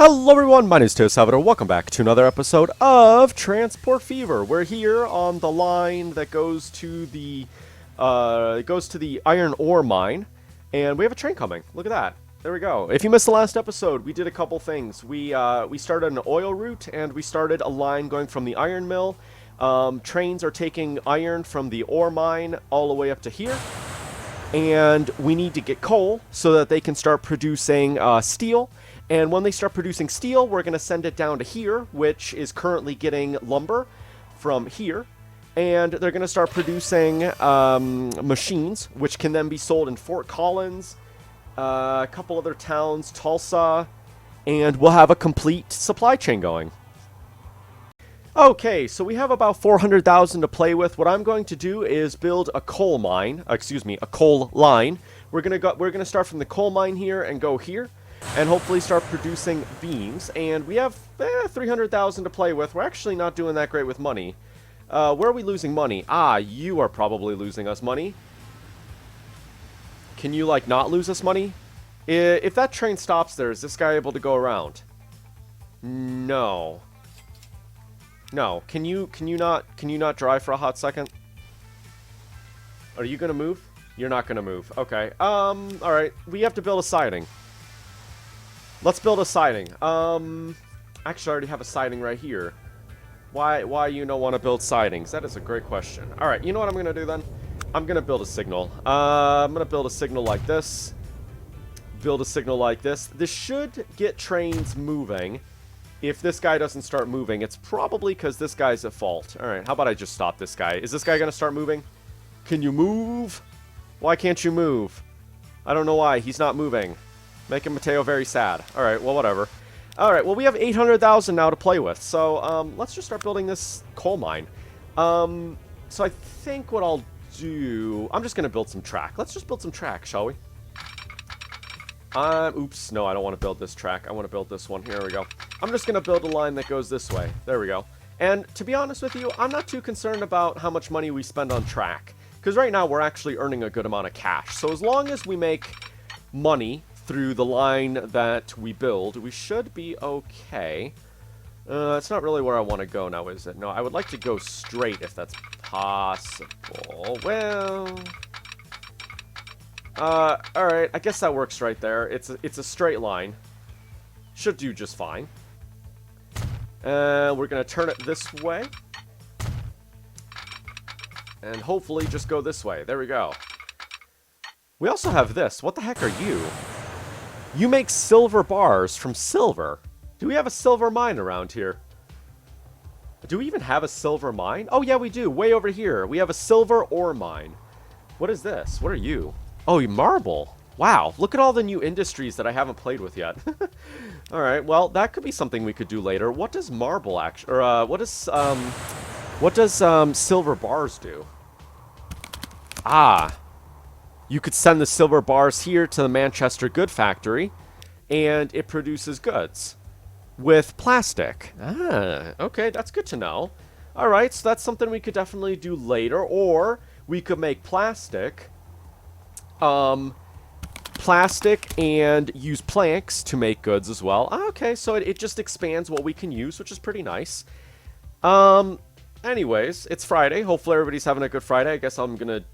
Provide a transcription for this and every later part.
Hello everyone, my name is Mateo-Tube. Welcome back to another episode of Transport Fever. We're here on the line that goes to the iron ore mine, and we have a train coming. Look at that. There we go. If you missed the last episode, we did a couple things. We started an oil route, and we started a line going from the iron mill. Trains are taking iron from the ore mine all the way up to here. And we need to get coal so that they can start producing steel. And when they start producing steel, we're going to send it down to here, which is currently getting lumber from here. And they're going to start producing machines, which can then be sold in Fort Collins, a couple other towns, Tulsa, and we'll have a complete supply chain going. Okay, so we have about 400,000 to play with. What I'm going to do is build a coal mine, a coal line. We're gonna start from the coal mine here and go here, and hopefully start producing beams. And we have 300,000 to play with. We're actually not doing that great with money. Where are we losing money? Ah, you are probably losing us money. Can you like not lose us money? If that train stops there, is this guy able to go around? No. No, can you not drive for a hot second? Are you gonna move? You're not gonna move. Okay. Alright. We have to build a siding. Let's build a siding. Actually, I already have a siding right here. Why you don't want to build sidings? That is a great question. Alright, you know what I'm gonna do then? I'm gonna build a signal. I'm gonna build a signal like this. Build a signal like this. This should get trains moving. If this guy doesn't start moving, it's probably because this guy's at fault. Alright, how about I just stop this guy? Is this guy going to start moving? Can you move? Why can't you move? I don't know why. He's not moving. Making Mateo very sad. Alright, well, whatever. Alright, well, we have 800,000 now to play with. So, let's just start building this coal mine. So I think what I'll do... I'm just going to build some track. Let's just build some track, shall we? Oops, no, I don't want to build this track. I want to build this one. Here we go. I'm just going to build a line that goes this way. There we go. And to be honest with you, I'm not too concerned about how much money we spend on track. Because right now, we're actually earning a good amount of cash. So as long as we make money through the line that we build, we should be okay. It's not really where I want to go now, is it? No, I would like to go straight if that's possible. Well... alright, I guess that works right there. It's a straight line. Should do just fine. We're gonna turn it this way. And hopefully just go this way. There we go. We also have this. What the heck are you? You make silver bars from silver. Do we have a silver mine around here? Do we even have a silver mine? Oh yeah, we do. Way over here. We have a silver ore mine. What is this? What are you? Oh, marble. Wow, look at all the new industries that I haven't played with yet. Alright, well, that could be something we could do later. What does marble actually... Or, what does silver bars do? Ah. You could send the silver bars here to the Manchester Good Factory, and it produces goods. With plastic. Ah, okay, that's good to know. Alright, so that's something we could definitely do later, or we could make plastic... plastic and use planks to make goods as well. Okay, so it just expands what we can use, which is pretty nice. Anyways, it's Friday. Hopefully everybody's having a good Friday. I guess I'm gonna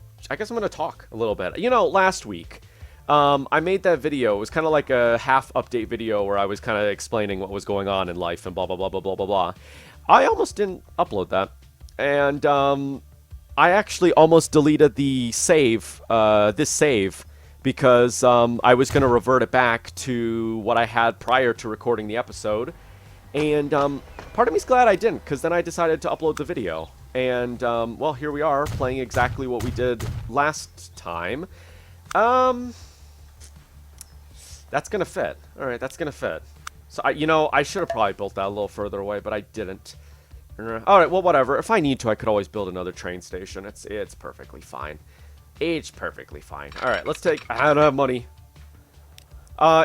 talk a little bit. You know, last week, I made that video. It was kind of like a half update video where I was kind of explaining what was going on in life and blah, blah, blah, blah, blah, blah, blah. I almost didn't upload that. And, I actually almost deleted the save, this save, because I was going to revert it back to what I had prior to recording the episode. And part of me's glad I didn't, because then I decided to upload the video. And, well, here we are, playing exactly what we did last time. That's going to fit. Alright, that's going to fit. So, I should have probably built that a little further away, but I didn't. Alright, well, whatever. If I need to, I could always build another train station. It's perfectly fine. It's perfectly fine. Alright, let's take... I don't have money.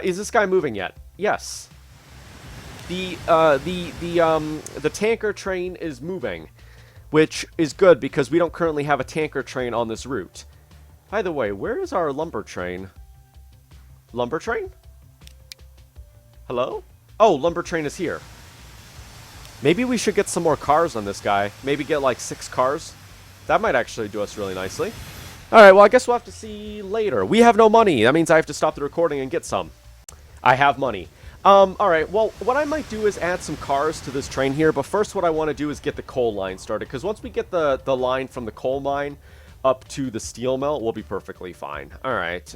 Is this guy moving yet? Yes. The tanker train is moving, which is good because we don't currently have a tanker train on this route. By the way, where is our lumber train? Lumber train? Hello? Oh, lumber train is here. Maybe we should get some more cars on this guy. Maybe get like 6 cars. That might actually do us really nicely. Alright, well, I guess we'll have to see later. We have no money. That means I have to stop the recording and get some. I have money. Alright, well, what I might do is add some cars to this train here, but first what I want to do is get the coal line started, because once we get the line from the coal mine up to the steel mill, we'll be perfectly fine. Alright,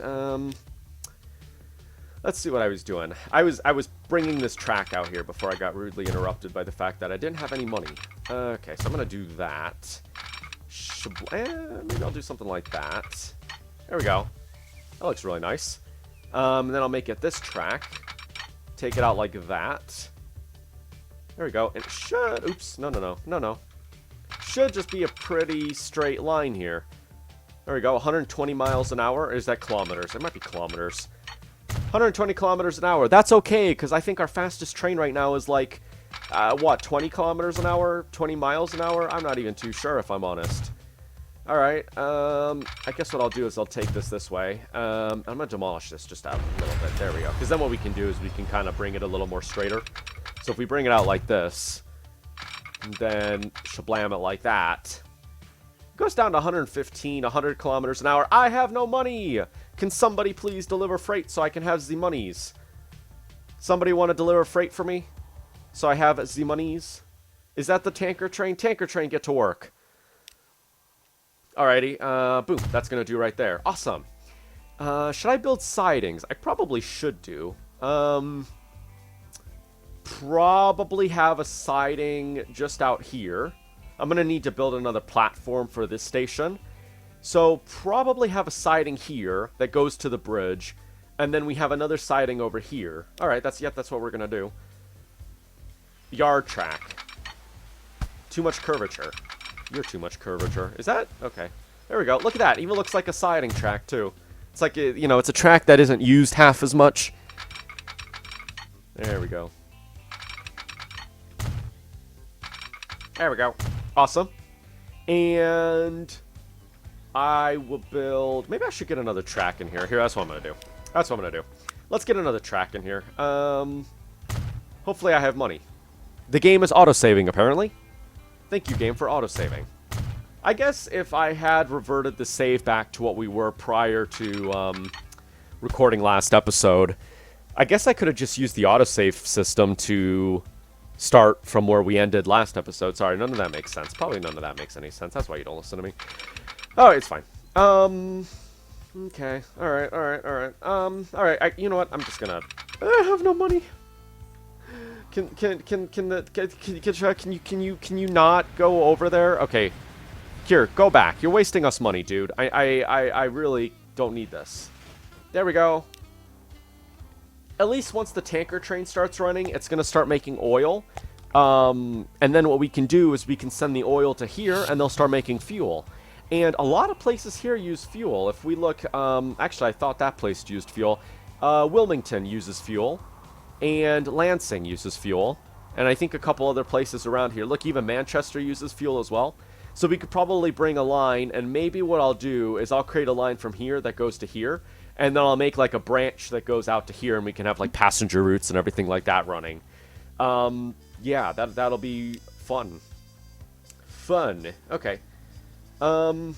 let's see what I was doing. I was bringing this track out here before I got rudely interrupted by the fact that I didn't have any money. Okay, so I'm going to do that. Maybe I'll do something like that. There we go. That looks really nice. And then I'll make it this track. Take it out like that. There we go. And it should... Oops. No. Should just be a pretty straight line here. There we go. 120 miles an hour. Or is that kilometers? It might be kilometers. 120 kilometers an hour. That's okay, because I think our fastest train right now is like... what? 20 kilometers an hour? 20 miles an hour? I'm not even too sure, if I'm honest. Alright, I guess what I'll do is I'll take this way. I'm going to demolish this just out a little bit. There we go. Because then what we can do is we can kind of bring it a little more straighter. So if we bring it out like this, then shablam it like that. It goes down to 115, 100 kilometers an hour. I have no money! Can somebody please deliver freight so I can have the monies? Somebody want to deliver freight for me? So I have the monies? Is that the tanker train? Tanker train, get to work. Alrighty, boom, that's gonna do right there. Awesome. Should I build sidings? I probably should do. Probably have a siding just out here. I'm gonna need to build another platform for this station. So, probably have a siding here that goes to the bridge. And then we have another siding over here. Alright, that's what we're gonna do. Yard track. Too much curvature. You're too much curvature. Is that? Okay. There we go. Look at that. It even looks like a siding track, too. It's like, you know, it's a track that isn't used half as much. There we go. There we go. Awesome. And I will build... Maybe I should get another track in here. Here, that's what I'm going to do. That's what I'm going to do. Let's get another track in here. Hopefully I have money. The game is autosaving, apparently. Thank you, game, for autosaving. I guess if I had reverted the save back to what we were prior to recording last episode, I guess I could have just used the autosave system to start from where we ended last episode. Sorry, none of that makes sense. Probably none of that makes any sense. That's why you don't listen to me. Oh, it's fine. Okay. Alright. Alright, you know what? I'm just gonna... I have no money. Can you not go over there? Okay. Here, go back. You're wasting us money, dude. I really don't need this. There we go. At least once the tanker train starts running, it's going to start making oil. And then what we can do is we can send the oil to here, and they'll start making fuel. And a lot of places here use fuel. If we look, actually, I thought that place used fuel. Wilmington uses fuel. And Lansing uses fuel. And I think a couple other places around here. Look, even Manchester uses fuel as well. So we could probably bring a line, and maybe what I'll do is I'll create a line from here that goes to here. And then I'll make like a branch that goes out to here, and we can have like passenger routes and everything like that running. Yeah, that'll be fun. Fun. Okay. How am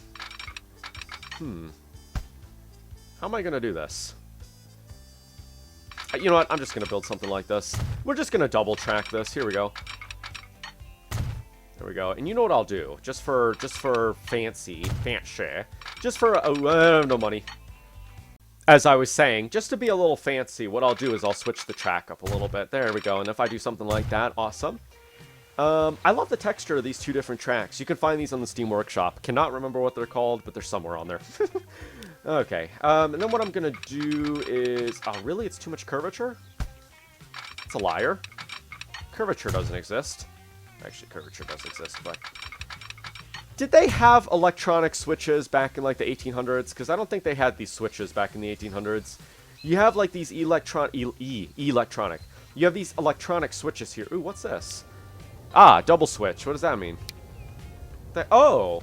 I gonna do this? You know what? I'm just gonna build something like this. We're just gonna double track this. Here we go. There we go. And you know what I'll do? Just for fancy. Just for no money. As I was saying, just to be a little fancy, what I'll do is I'll switch the track up a little bit. There we go. And if I do something like that, awesome. I love the texture of these two different tracks. You can find these on the Steam Workshop. Cannot remember what they're called, but they're somewhere on there. Okay. And then what I'm going to do is... Oh, really? It's too much curvature? It's a liar. Curvature doesn't exist. Actually, curvature does exist, but... Did they have electronic switches back in, like, the 1800s? Because I don't think they had these switches back in the 1800s. You have, like, these electronic... You have these electronic switches here. Ooh, what's this? Ah, double switch. What does that mean? Oh!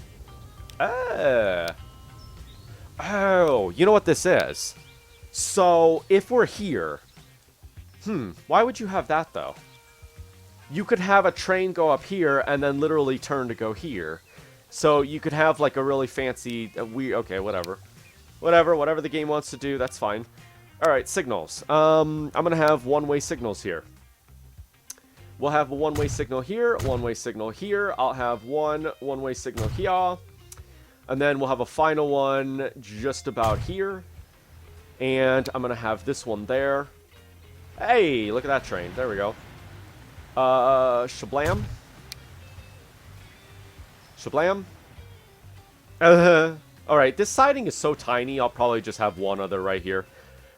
Oh, you know what this is? So, if we're here... Why would you have that, though? You could have a train go up here and then literally turn to go here. So you could have, like, a really fancy... okay, whatever. Whatever the game wants to do, that's fine. Alright, signals. I'm going to have one-way signals here. We'll have a one-way signal here, one-way signal here. I'll have one-way signal here. And then we'll have a final one just about here. And I'm going to have this one there. Hey, look at that train. There we go. Shablam. Shablam. Alright, this siding is so tiny, I'll probably just have one other right here.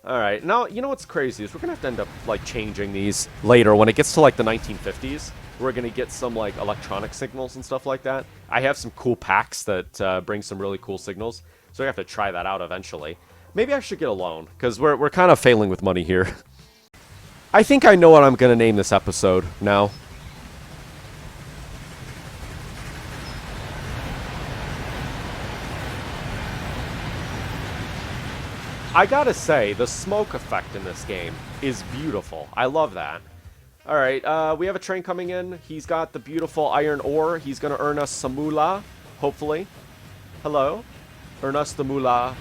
Alright, now, you know what's crazy is we're going to have to end up, like, changing these later. When it gets to, like, the 1950s, we're going to get some, like, electronic signals and stuff like that. I have some cool packs that bring some really cool signals, so I have to try that out eventually. Maybe I should get a loan, because we're kind of failing with money here. I think I know what I'm going to name this episode now. I gotta say, the smoke effect in this game is beautiful. I love that. Alright, we have a train coming in. He's got the beautiful iron ore. He's gonna earn us some moolah, hopefully. Hello? Earn us the moolah.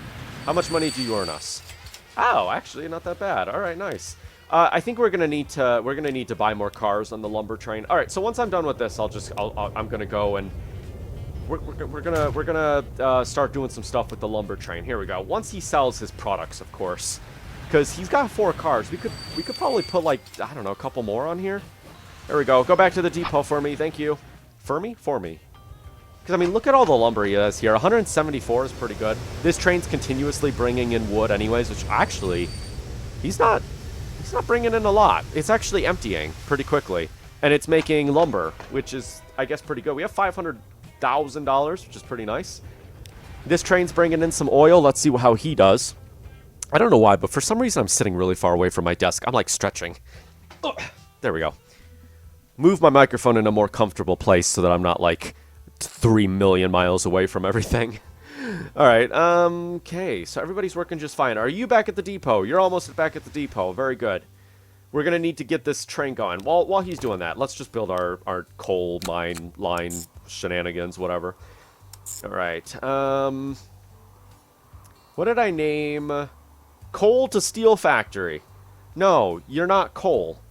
How much money do you earn us? Oh, actually, not that bad. Alright, nice. I think we're gonna need to buy more cars on the lumber train. Alright, so once I'm done with this, I'm gonna go and we're gonna start doing some stuff with the lumber train. Here we go. Once he sells his products, of course, because he's got 4 cars. We could probably put, like, I don't know, a couple more on here. There we go. Go back to the depot for me. Thank you. For me? For me. Because, I mean, look at all the lumber he has here. 174 is pretty good. This train's continuously bringing in wood anyways, which actually, he's not bringing in a lot. It's actually emptying pretty quickly. And it's making lumber, which is, I guess, pretty good. We have $500,000, which is pretty nice. This train's bringing in some oil. Let's see how he does. I don't know why, but for some reason I'm sitting really far away from my desk. I'm, like, stretching. Ugh. There we go. Move my microphone in a more comfortable place so that I'm not, like, 3 million miles away from everything. Alright, okay. So everybody's working just fine. Are you back at the depot? You're almost back at the depot. Very good. We're going to need to get this train going. While he's doing that, let's just build our coal mine line shenanigans, whatever. Alright, what did I name? Coal to steel factory. No, you're not coal.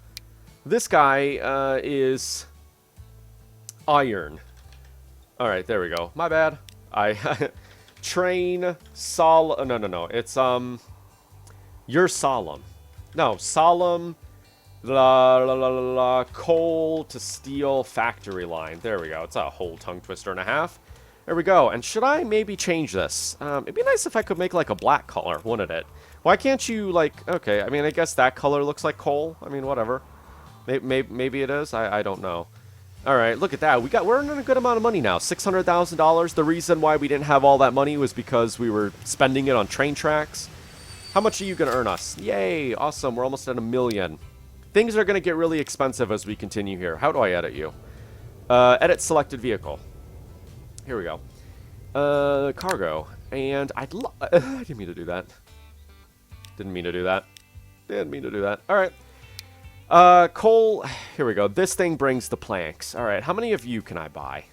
This guy, is iron. Alright, there we go. My bad. Train, no. It's, you're solemn. No, solemn, coal to steel factory line. There we go. It's a whole tongue twister and a half. There we go. And should I maybe change this? It'd be nice if I could make, like, a black color, wouldn't it? Why can't you, like, okay, I mean, I guess that color looks like coal. I mean, whatever. Maybe it is. I don't know. All right, look at that. We're earning a good amount of money now. $600,000. The reason why we didn't have all that money was because we were spending it on train tracks. How much are you going to earn us? Yay, awesome. We're almost at $1 million. Things are going to get really expensive as we continue here. How do I edit you? Edit selected vehicle. Here we go. Cargo. And I didn't mean to do that. Didn't mean to do that. All right. Coal. Here we go. This thing brings the planks. All right. How many of you can I buy?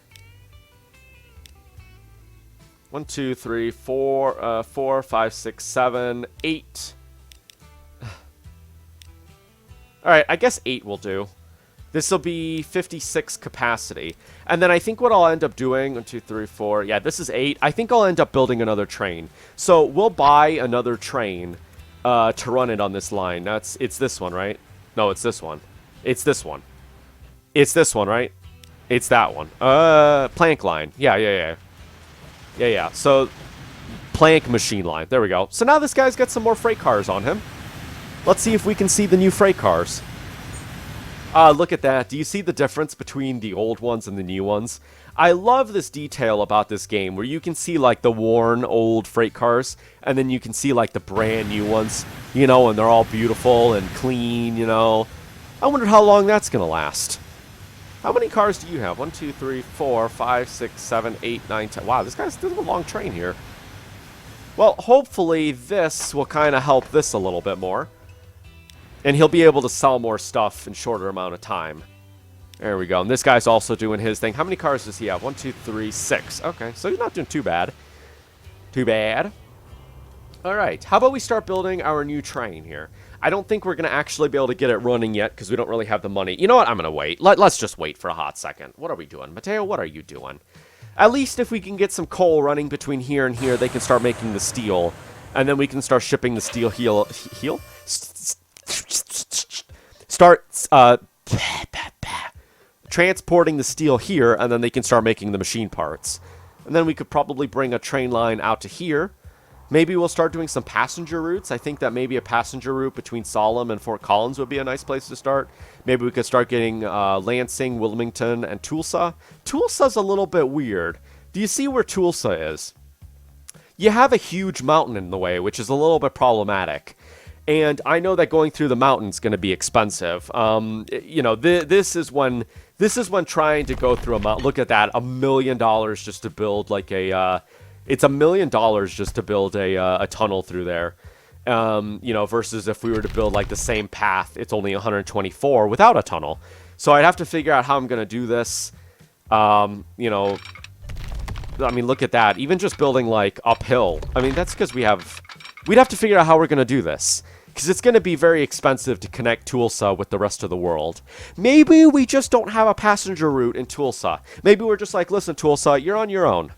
1, 2, 3, 4, 4, 5, 6, 7, 8. Alright, I guess 8 will do. This will be 56 capacity. And then I think what I'll end up doing, 1, 2, 3, 4, yeah, this is 8. I think I'll end up building another train. So we'll buy another train to run it on this line. Now it's this one, right? No, it's this one. It's this one. It's this one, right? It's that one. Plank line. Yeah. So, plank machine line. There we go. So now this guy's got some more freight cars on him. Let's see if we can see the new freight cars. Look at that. Do you see the difference between the old ones and the new ones? I love this detail about this game where you can see, like, the worn old freight cars, and then you can see, like, the brand new ones, you know, and they're all beautiful and clean, you know. I wonder how long that's going to last. How many cars do you have? 1, 2, 3, 4, 5, 6, 7, 8, 9, 10. Wow, this is a long train here. Well, hopefully this will kind of help this a little bit more. And he'll be able to sell more stuff in shorter amount of time. There we go. And this guy's also doing his thing. How many cars does he have? 1, 2, 3, 6. Okay, so he's not doing too bad. Too bad. All right, how about we start building our new train here? I don't think we're going to actually be able to get it running yet because we don't really have the money. You know what? I'm going to wait. Let's just wait for a hot second. What are we doing? Mateo, what are you doing? At least if we can get some coal running between here and here, they can start making the steel. And then we can start shipping the steel transporting the steel here, and then they can start making the machine parts. And then we could probably bring a train line out to here. Maybe we'll start doing some passenger routes. I think that maybe a passenger route between Solemn and Fort Collins would be a nice place to start. Maybe we could start getting Lansing, Wilmington, and Tulsa. Tulsa's a little bit weird. Do you see where Tulsa is? You have a huge mountain in the way, which is a little bit problematic. And I know that going through the mountain's going to be expensive. You know, this is when trying to go through a mountain. Look at that, $1 million just to build like a. It's $1 million just to build a tunnel through there. You know, versus if we were to build like the same path, it's only 124 without a tunnel. So I'd have to figure out how I'm going to do this. You know, I mean, look at that. Even just building like uphill. I mean, that's because we'd have to figure out how we're going to do this. Because it's going to be very expensive to connect Tulsa with the rest of the world. Maybe we just don't have a passenger route in Tulsa. Maybe we're just like, listen, Tulsa, you're on your own.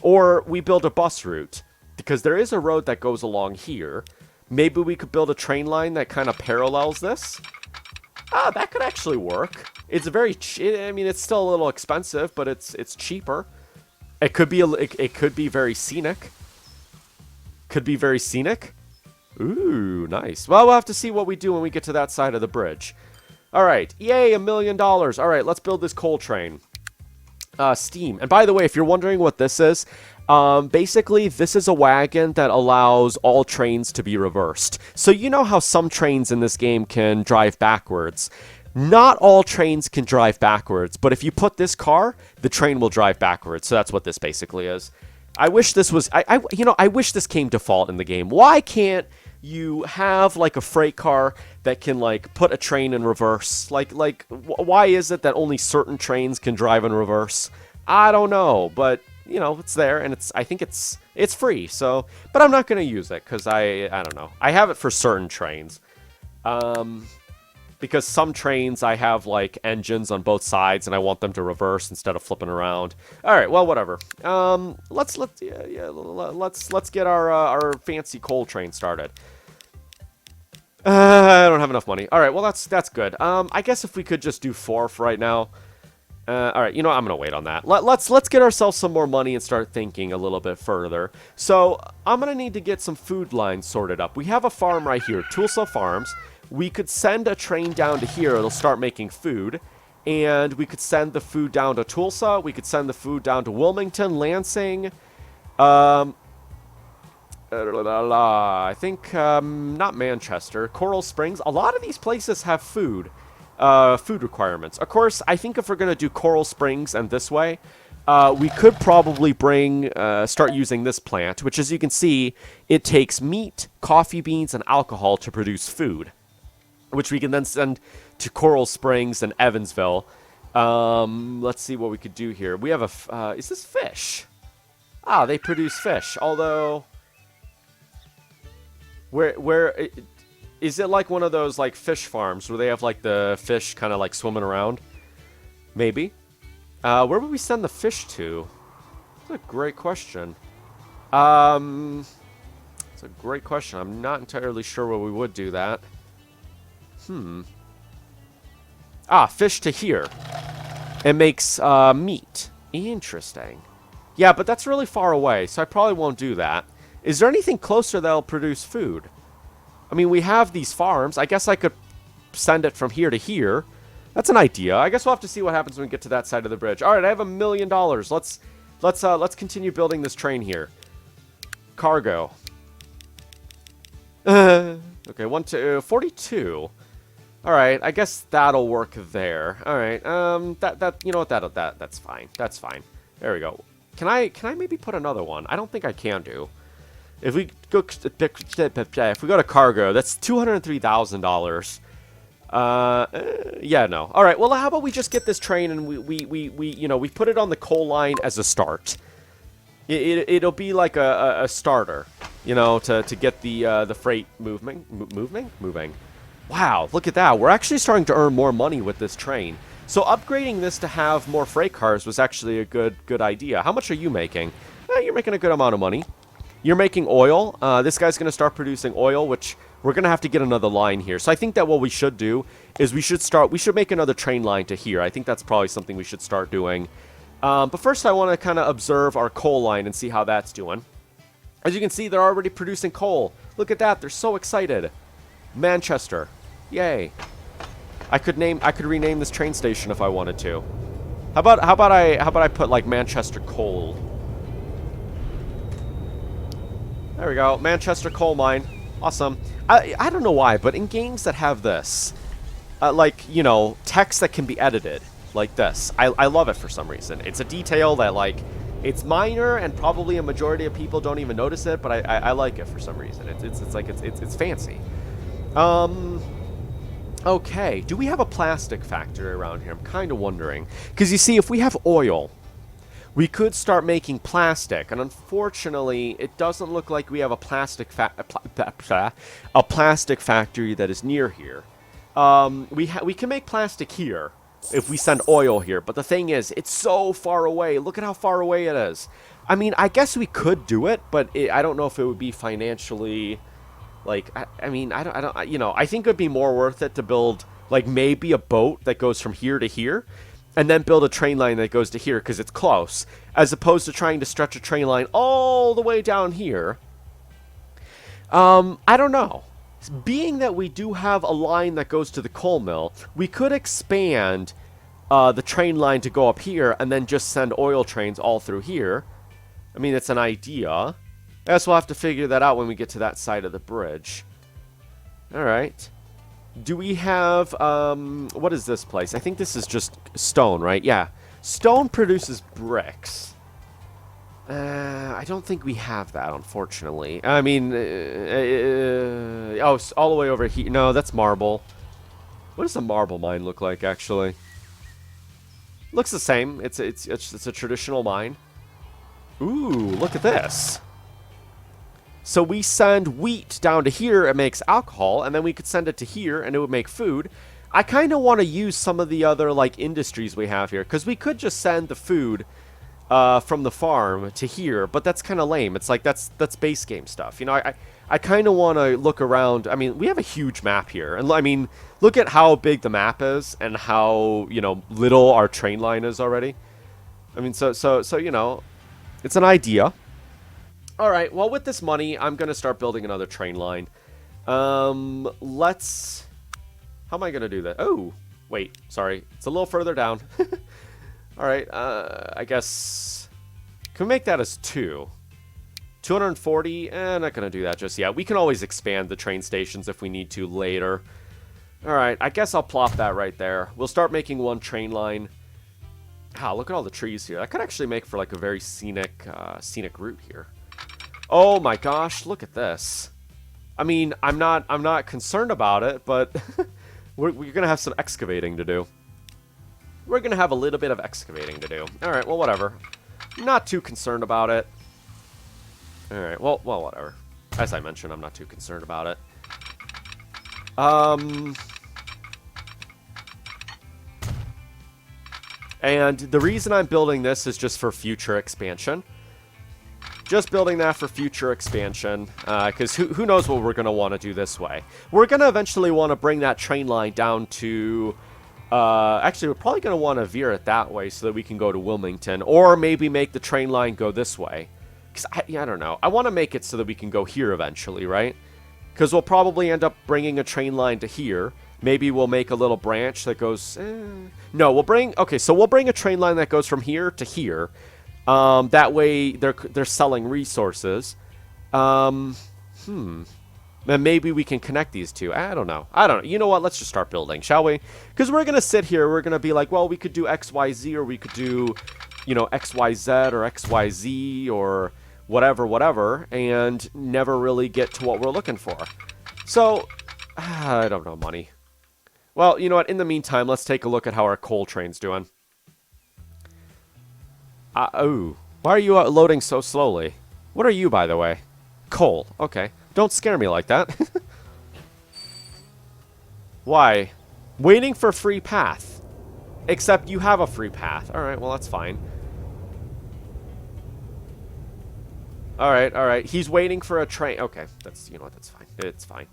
Or we build a bus route. Because there is a road that goes along here. Maybe we could build a train line that kind of parallels this. Ah, that could actually work. It's very, I mean, it's still a little expensive, but it's cheaper. It could be it could be very scenic. Could be very scenic. Ooh, nice. Well, we'll have to see what we do when we get to that side of the bridge. All right. Yay, $1 million. All right, let's build this coal train. Steam. And by the way, if you're wondering what this is, basically, this is a wagon that allows all trains to be reversed. So you know how some trains in this game can drive backwards. Not all trains can drive backwards, but if you put this car, the train will drive backwards. So that's what this basically is. I wish this was, I wish this came default in the game. Why can't you have like a freight car that can like put a train in reverse? Why is it that only certain trains can drive in reverse? I don't know, but you know, it's there, and I think it's free. So, but I'm not gonna use it because I don't know. I have it for certain trains. Because some trains I have like engines on both sides and I want them to reverse instead of flipping around. All right, well, whatever. Let's get our fancy coal train started. I don't have enough money. All right, well, that's good. I guess if we could just do 4 for right now. All right, you know what? I'm gonna wait on that. Let's get ourselves some more money and start thinking a little bit further. So I'm gonna need to get some food lines sorted up. We have a farm right here, Tulsa Farms. We could send a train down to here. It'll start making food. And we could send the food down to Tulsa. We could send the food down to Wilmington, Lansing. I think, not Manchester. Coral Springs. A lot of these places have food requirements. Of course, I think if we're going to do Coral Springs and this way, we could probably start using this plant, which, as you can see, it takes meat, coffee beans, and alcohol to produce food, which we can then send to Coral Springs and Evansville. Let's see what we could do here. We have is this fish? Ah, they produce fish. Although, where is it like one of those like fish farms where they have like the fish kind of like swimming around? Maybe. Where would we send the fish to? That's a great question. It's a great question. I'm not entirely sure where we would do that. Fish to here. It makes meat. Interesting. Yeah, but that's really far away, so I probably won't do that. Is there anything closer that'll produce food? I mean, we have these farms. I guess I could send it from here to here. That's an idea. I guess we'll have to see what happens when we get to that side of the bridge. All right, I have $1 million. Let's continue building this train here. Cargo. Okay, 42. All right, I guess that'll work there. All right, you know what, that's fine. That's fine. There we go. Can I maybe put another one? I don't think I can do. If we go to cargo, that's $203,000. Yeah, no. All right, well, how about we just get this train and we put it on the coal line as a start. It'll be like a starter, to get the freight moving. Wow, look at that. We're actually starting to earn more money with this train. So upgrading this to have more freight cars was actually a good idea. How much are you making? You're making a good amount of money. You're making oil. This guy's going to start producing oil, which we're going to have to get another line here. So I think that what we should do is we should make another train line to here. I think that's probably something we should start doing. But first I want to kind of observe our coal line and see how that's doing. As you can see, they're already producing coal. Look at that. They're so excited. Manchester. Yay. I could rename this train station if I wanted to. How about I put like Manchester Coal? There we go. Manchester Coal Mine. Awesome. I don't know why, but in games that have this, text that can be edited, like this, I love it for some reason. It's a detail that, it's minor, and probably a majority of people don't even notice it, but I like it for some reason. It's fancy. Okay. Do we have a plastic factory around here? I'm kind of wondering. Because you see, if we have oil, we could start making plastic, and unfortunately, it doesn't look like we have a plastic factory that is near here. We can make plastic here if we send oil here, but the thing is, it's so far away. Look at how far away it is. I mean, I guess we could do it, but I don't know if it would be financially, I think it would be more worth it to build, maybe a boat that goes from here to here, and then build a train line that goes to here because it's close, as opposed to trying to stretch a train line all the way down here. I don't know. Being that we do have a line that goes to the coal mill, we could expand the train line to go up here and then just send oil trains all through here. I mean, it's an idea. I guess we'll have to figure that out when we get to that side of the bridge. All right. Do we have, what is this place? I think this is just stone, right? Yeah. Stone produces bricks. I don't think we have that, unfortunately. I mean, all the way over here. No, that's marble. What does a marble mine look like, actually? Looks the same. It's a traditional mine. Ooh, look at this. So we send wheat down to here, it makes alcohol, and then we could send it to here, and it would make food. I kind of want to use some of the other, industries we have here, because we could just send the food from the farm to here, but that's kind of lame. It's that's base game stuff. I kind of want to look around. I mean, we have a huge map here, and I mean, look at how big the map is and how, little our train line is already. I mean, so it's an idea. All right, well, with this money, I'm going to start building another train line. How am I going to do that? Oh, wait, sorry. It's a little further down. All right, I guess, can we make that as 2? 240? Not going to do that just yet. We can always expand the train stations if we need to later. All right, I guess I'll plop that right there. We'll start making one train line. Wow, look at all the trees here. That could actually make for, a very scenic route here. Oh my gosh, look at this. I mean, I'm not concerned about it, but we're going to have some excavating to do. We're going to have a little bit of excavating to do. All right, well, whatever. I'm not too concerned about it. All right, well, whatever. As I mentioned, I'm not too concerned about it. And the reason I'm building this is just for future expansion. Just building that for future expansion, because who knows what we're going to want to do this way. We're going to eventually want to bring that train line down to... actually, we're probably going to want to veer it that way so that we can go to Wilmington. Or maybe make the train line go this way. Because, I don't know. I want to make it so that we can go here eventually, right? Because we'll probably end up bringing a train line to here. Maybe we'll make a little branch that goes... No, we'll bring... Okay, so we'll bring a train line that goes from here to here. That way they're selling resources. And maybe we can connect these two. I don't know. You know what? Let's just start building, shall we? Because we're going to sit here. We're going to be like, well, we could do XYZ, or we could do, XYZ or XYZ or whatever, and never really get to what we're looking for. So, I don't know, money. Well, you know what? In the meantime, let's take a look at how our coal train's doing. Oh. Why are you loading so slowly? What are you, by the way? Coal. Okay. Don't scare me like that. Why? Waiting for free path. Except you have a free path. Alright, well, that's fine. Alright, alright. He's waiting for a train. Okay, that's, you know what, that's fine. It's fine.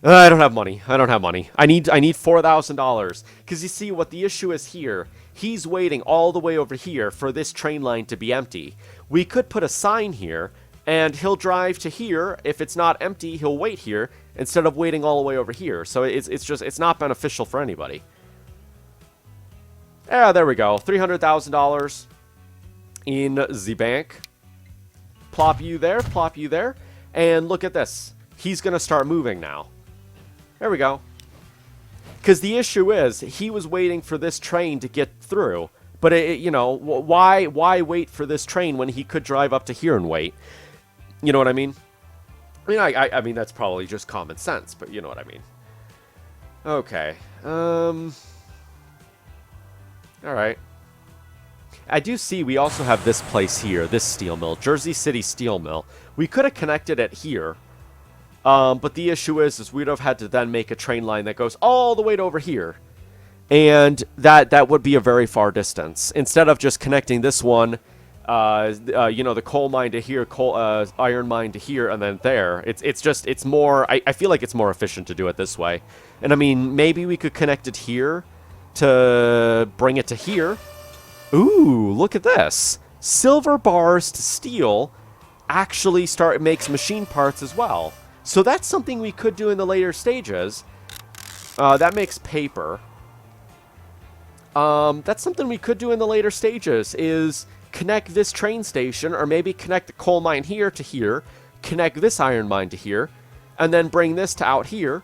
I don't have money. I don't have money. I need $4,000. Because you see, what the issue is here, he's waiting all the way over here for this train line to be empty. We could put a sign here, and he'll drive to here. If it's not empty, he'll wait here, instead of waiting all the way over here. So it's not beneficial for anybody. Yeah, there we go. $300,000 in the bank. Plop you there, and look at this. He's going to start moving now. There we go. Because the issue is, he was waiting for this train to get through. But, you know, why wait for this train when he could drive up to here and wait? You know what I mean? I mean, I mean, that's probably just common sense, but you know what I mean. Okay. Alright. I do see we also have this place here, this steel mill, Jersey City Steel Mill. We could have connected it here. But the issue is we'd have had to then make a train line that goes all the way to over here. And that would be a very far distance. Instead of just connecting this one, you know, the coal mine to here, iron mine to here, and then there. It's more, I feel like it's more efficient to do it this way. And I mean, maybe we could connect it here to bring it to here. Ooh, look at this. Silver bars to steel actually makes machine parts as well. So that's something we could do in the later stages. That makes paper. That's something we could do in the later stages, is connect this train station, or maybe connect the coal mine here to here, connect this iron mine to here, and then bring this to out here,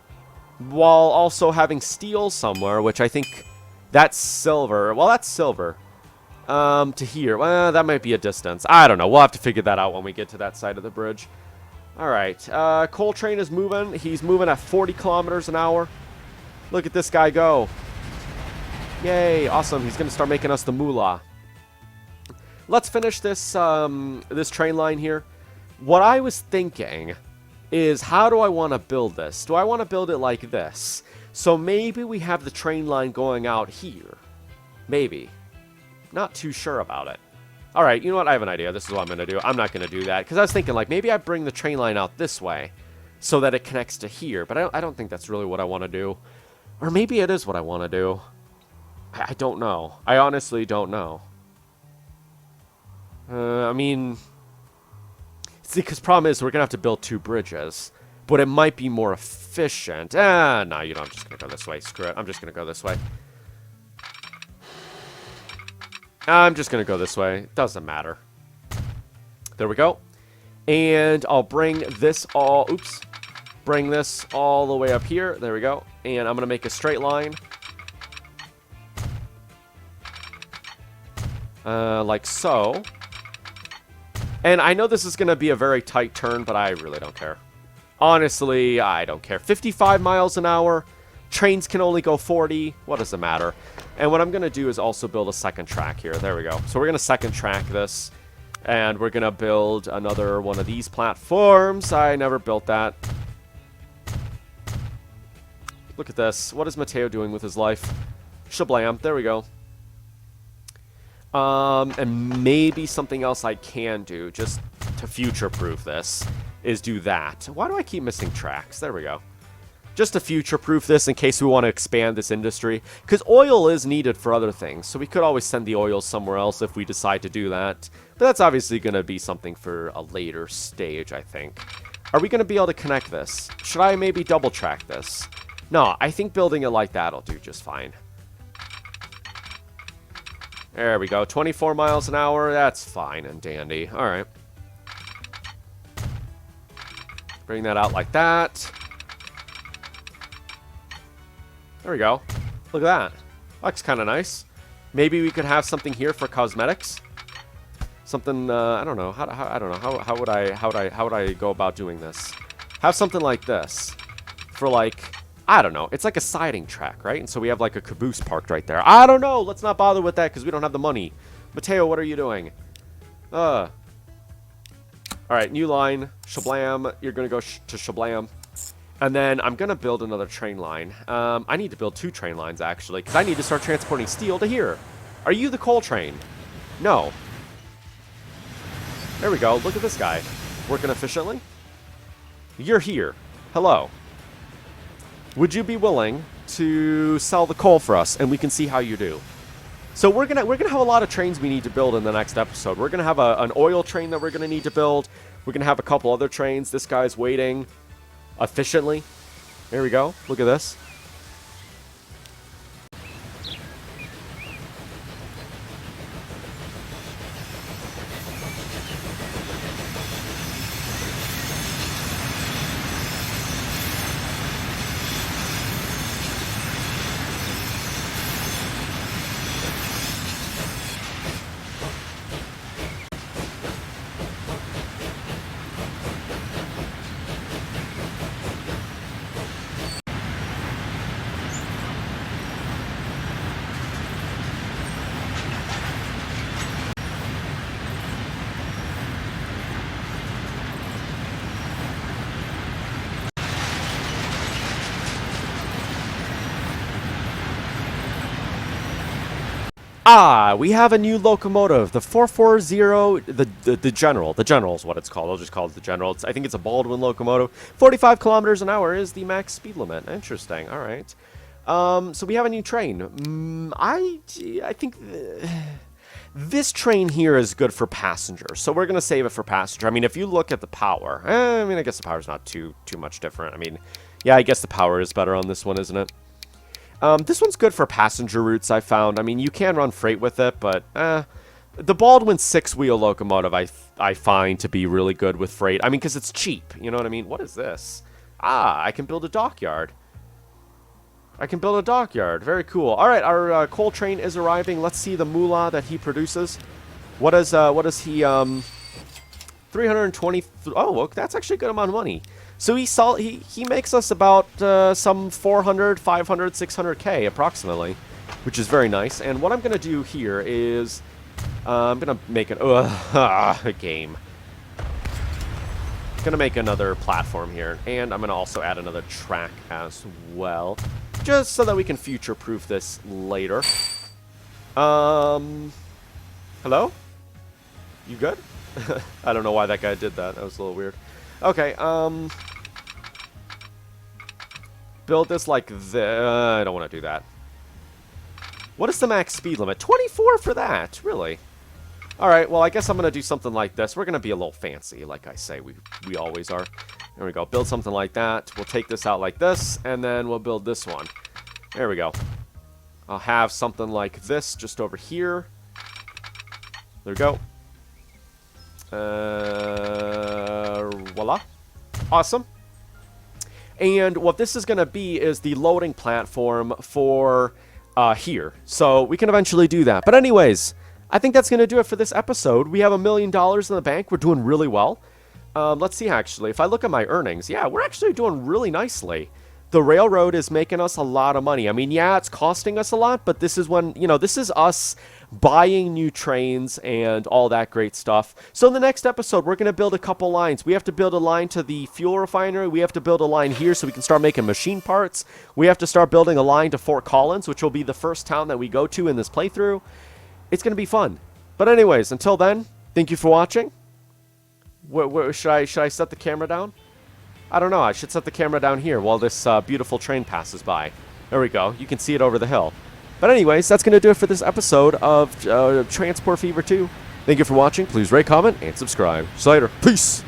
while also having steel somewhere, which I think that's silver. Well, that's silver. To here. Well, that might be a distance. I don't know. We'll have to figure that out when we get to that side of the bridge. Alright, coal train is moving. He's moving at 40 kilometers an hour. Look at this guy go. Yay, awesome. He's going to start making us the moolah. Let's finish this, this train line here. What I was thinking is, how do I want to build this? Do I want to build it like this? So maybe we have the train line going out here. Maybe. Not too sure about it. Alright, you know what? I have an idea. This is what I'm going to do. I'm not going to do that. Because I was thinking, like, maybe I bring the train line out this way so that it connects to here. But I don't think that's really what I want to do. Or maybe it is what I want to do. I don't know. I honestly don't know. I mean... See, because problem is, we're going to have to build 2 bridges. But it might be more efficient. No, you know, I'm just going to go this way. Screw it. I'm just going to go this way. I'm just going to go this way. Doesn't matter. There we go. And I'll bring this all... Oops. Bring this all the way up here. There we go. And I'm going to make a straight line. Like so. And I know this is going to be a very tight turn, but I really don't care. Honestly, I don't care. 55 miles an hour. Trains can only go 40. What does it matter? And what I'm going to do is also build a second track here. There we go. So we're going to second track this. And we're going to build another one of these platforms. I never built that. Look at this. What is Mateo doing with his life? Shablam. There we go. And maybe something else I can do, just to future-proof this, is do that. Why do I keep missing tracks? There we go. Just to future-proof this in case we want to expand this industry. Because oil is needed for other things, so we could always send the oil somewhere else if we decide to do that. But that's obviously going to be something for a later stage, I think. Are we going to be able to connect this? Should I maybe double-track this? No, I think building it like that will do just fine. There we go. 24 miles an hour. That's fine and dandy. All right. Bring that out like that. There we go. Look at that. Looks kind of nice. Maybe we could have something here for cosmetics. Something I don't know. I don't know. How would I go about doing this? Have something like this for like I don't know. It's like a siding track, right? And so we have like a caboose parked right there. I don't know. Let's not bother with that because we don't have the money. Mateo, what are you doing? All right, new line. Shablam. You're going to go to Shablam. And then I'm going to build another train line. I need to build 2 train lines, actually, because I need to start transporting steel to here. Are you the coal train? No. There we go. Look at this guy. Working efficiently. You're here. Hello. Would you be willing to sell the coal for us, and we can see how you do? So we're gonna have a lot of trains we need to build in the next episode. We're gonna have an oil train that we're gonna need to build. We're gonna have a couple other trains. This guy's waiting efficiently. There we go. Look at this. Ah, we have a new locomotive, the 440, the General. The General is what it's called. I'll just call it the General. I think it's a Baldwin locomotive. 45 kilometers an hour is the max speed limit. Interesting. All right. So we have a new train. I think this train here is good for passenger. So we're going to save it for passenger. I mean, if you look at the power, I mean, I guess the power's not too much different. I mean, yeah, I guess the power is better on this one, isn't it? This one's good for passenger routes, I found. I mean, you can run freight with it, but the Baldwin 6-wheel locomotive I find to be really good with freight. I mean, because it's cheap. You know what I mean? What is this? Ah, I can build a dockyard. I can build a dockyard. Very cool. All right, our coal train is arriving. Let's see the moolah that he produces. What is he? 320. Oh, well, that's actually a good amount of money. So he makes us about some 400, 500, 600K approximately, which is very nice. And what I'm going to do here is I'm going to make a game. Going to make another platform here, and I'm going to also add another track as well, just so that we can future-proof this later. Hello? You good? I don't know why that guy did that. That was a little weird. Okay, build this like this. I don't want to do that. What is the max speed limit? 24 for that? Really? Alright, well, I guess I'm going to do something like this. We're going to be a little fancy, like I say. We always are. There we go. Build something like that. We'll take this out like this, and then we'll build this one. There we go. I'll have something like this just over here. There we go. Voila. Awesome. And what this is going to be is the loading platform for here. So we can eventually do that. But anyways, I think that's going to do it for this episode. We have $1 million in the bank. We're doing really well. Let's see, actually. If I look at my earnings, yeah, we're actually doing really nicely. The railroad is making us a lot of money. I mean, yeah, it's costing us a lot, but this is when, you know, this is us buying new trains and all that great stuff. So in the next episode, we're going to build a couple lines. We have to build a line to the fuel refinery. We have to build a line here so we can start making machine parts. We have to start building a line to Fort Collins, which will be the first town that we go to in this playthrough. It's going to be fun. But anyways, until then, thank you for watching. Should I set the camera down? I don't know. I should set the camera down here while this beautiful train passes by. There we go. You can see it over the hill. But anyways, that's going to do it for this episode of Transport Fever 2. Thank you for watching. Please rate, comment, and subscribe. See you later. Peace!